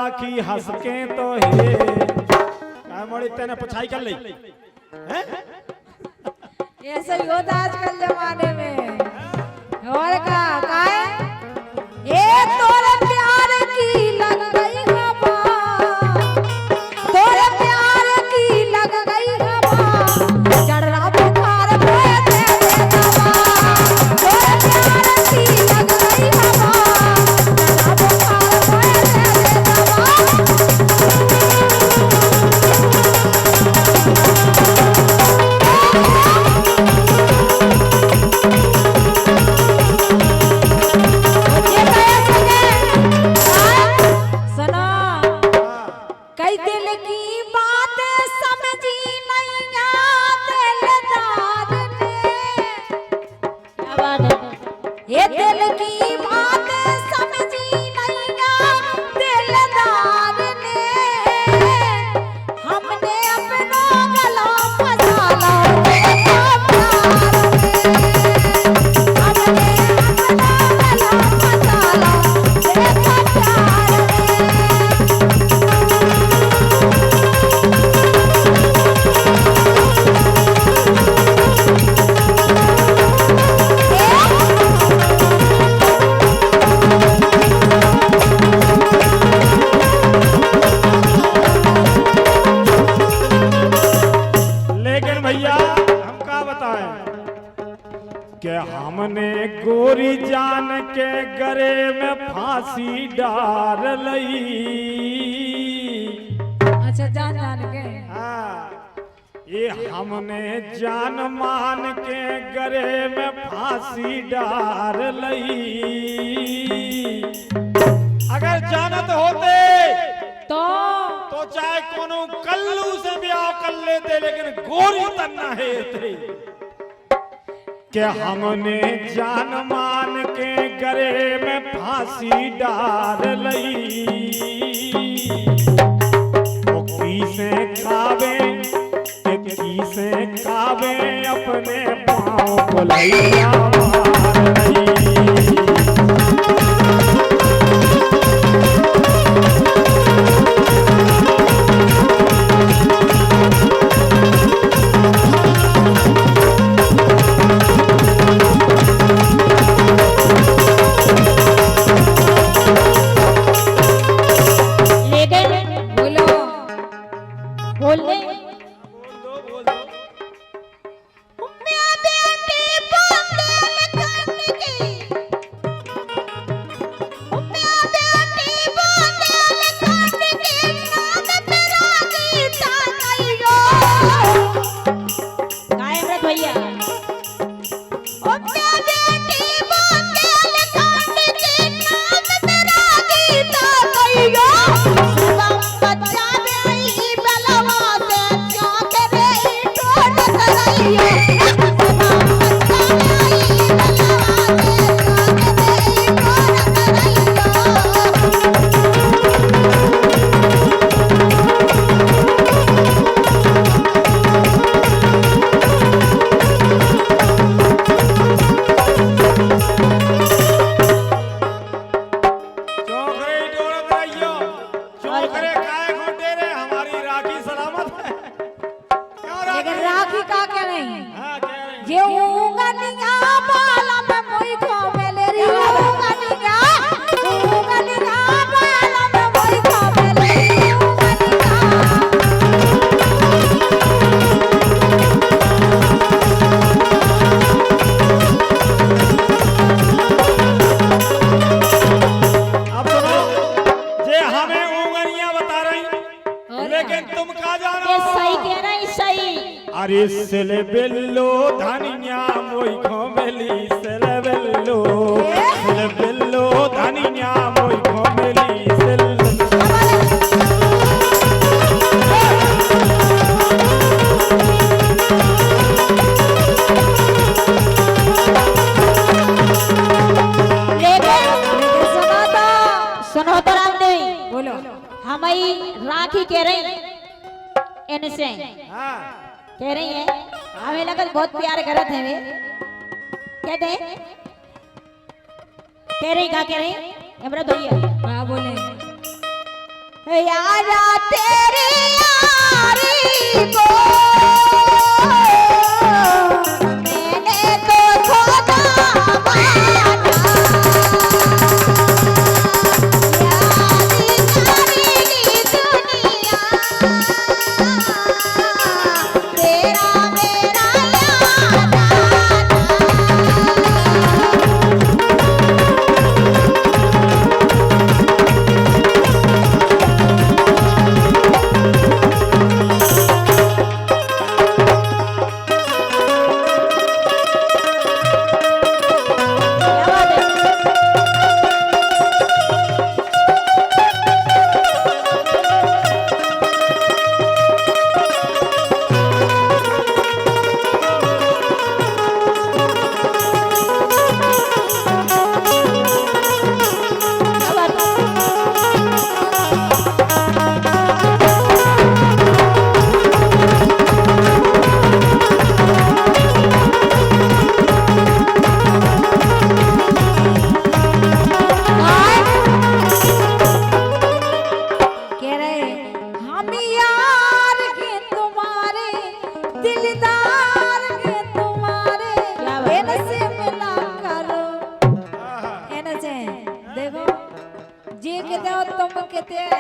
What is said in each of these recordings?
राखी हंस के तो हे काय मोड़ी तेने पुछाई कर ली हैं? ऐसे ही होता आजकल जमाने में। और का है ये तोरे प्यार की लग गई हवा, तोरे प्यार की लग गई हवा, चढ़ा बुखार बोए दे दवा, तोरे प्यार की लग गई हवा, चढ़ा बुखार बोए दे दवा। कई दिल की बात समझी नहीं दिलदार ने, क्या बात है? ये दिल की बात समझी नहीं दिलदार ने, हमने अपना गला फंसा लो देखा प्यार में, हमने अपना गला फंसा लो देखा प्यार में। लेकिन भैया हम का बताएं कि हमने गोरी जान के गरे में फांसी डाल लई। अच्छा जान जान के हाँ, ये हमने जान मान के गरे में फांसी डाल लई। अगर जानत होते तो चाहे कोनो कल्लू से ब्याह कर लेते, लेकिन गोरी तन्ना है थे कि हमने जान मान के गरे में फांसी डाल लई। से खावे से खावे अपने पाँव को लैया मार लई। अरे सेले बेल्लो धनिया मोई खोमेली सेले बेल्लो धनिया मोई खोमेली सेले सुनो तो रामदेवी बोलो हम राखी कह रही इनसे कह रही है हमें लगा बहुत प्यार करत है वे कहते कह रही क्या कह रही इमरान भैया हाँ बोले यारा तेरी यारी को मैंने तो खुदा माना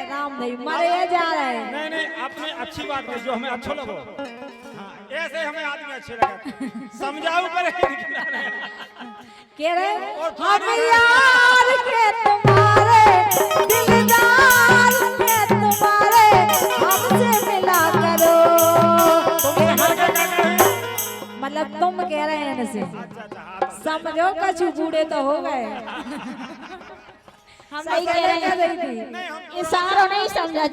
राम नहीं मरे जा रहे। नहीं नहीं अपनी अच्छी बात है जो हमें अच्छा लगो। हाँ, ऐसे हमें आदमी अच्छे लगे समझाओ पर कह रहे हम यार के तुम्हारे दिलदार के तुम्हारे हमसे मिला करो। मतलब तुम कह रहे हैं इनसे समझो कछु बूढ़े तो हो गए। हम सही कह रहे हैं इशारों नहीं समझा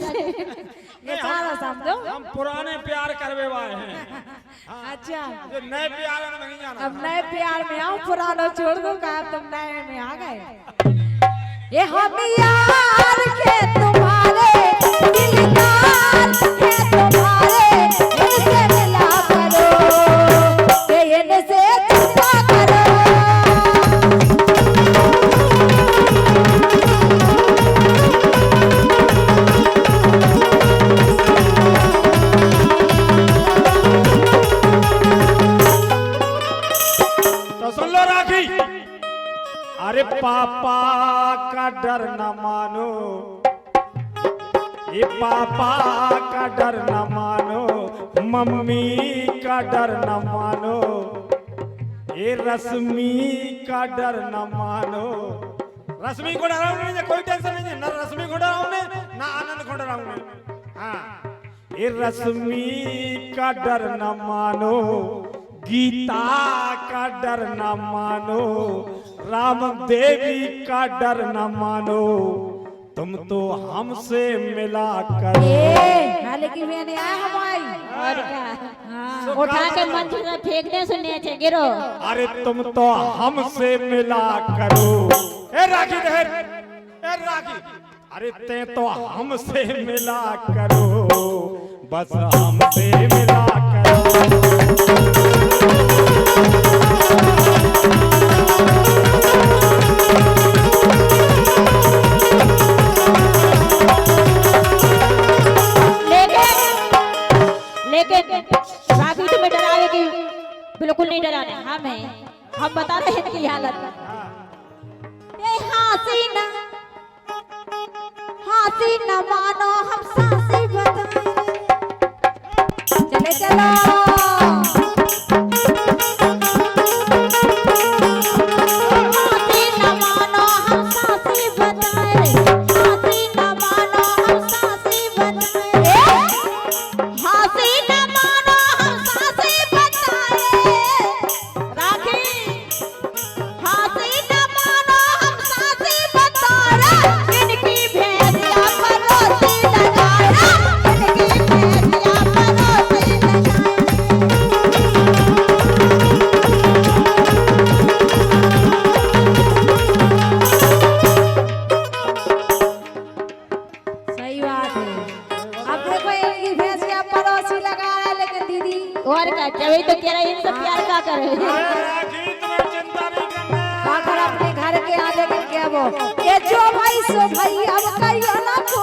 इशारा समझो। हम पुराने प्यार करवे वाले हैं। अच्छा जो नए प्यार में नहीं जाना। अब नए प्यार में आओ पुराना छोड़ दो का तुम नए में आ गए। ये हम यार के तुम्हारे दिलदार के तुम्हारे इनसे मिला करो के इनसे चिंता करो। अरे पापा का डर न मानो ये पापा का डर न मानो मम्मी का डर न मानो ये रश्मि का डर न मानो। रश्मि को डराओ नहीं कोई टेंशन नहीं ना रश्मि को डराओ ना आनंद को डराओ। हाँ ये रश्मि का डर न मानो गीता का डर न मानो राम देवी का डर न मानो तुम तो हमसे मिला कर। लेकिन मैंने आया हमारी और क्या उठा के मंच में फेंकने सुनने चाहिए गिरो। अरे तुम तो हमसे मिला करो। ए राखी देर ए राखी अरे ते तो हमसे मिला करो बस हमसे मिला करो। लेकिन राखी तुम्हें डराएगी बिल्कुल नहीं डराने हम बता रहे हैं इनकी हालत। ये हसीना मानो हम सासी बताए चले चलो और क्या वही तो कह रहा है इनसे प्यार का करे। राखी तुम्हें चिंता नहीं करना। आखिर अपने घर के आने के क्या वो ये जो भाई सो भाई अब कहीं ना को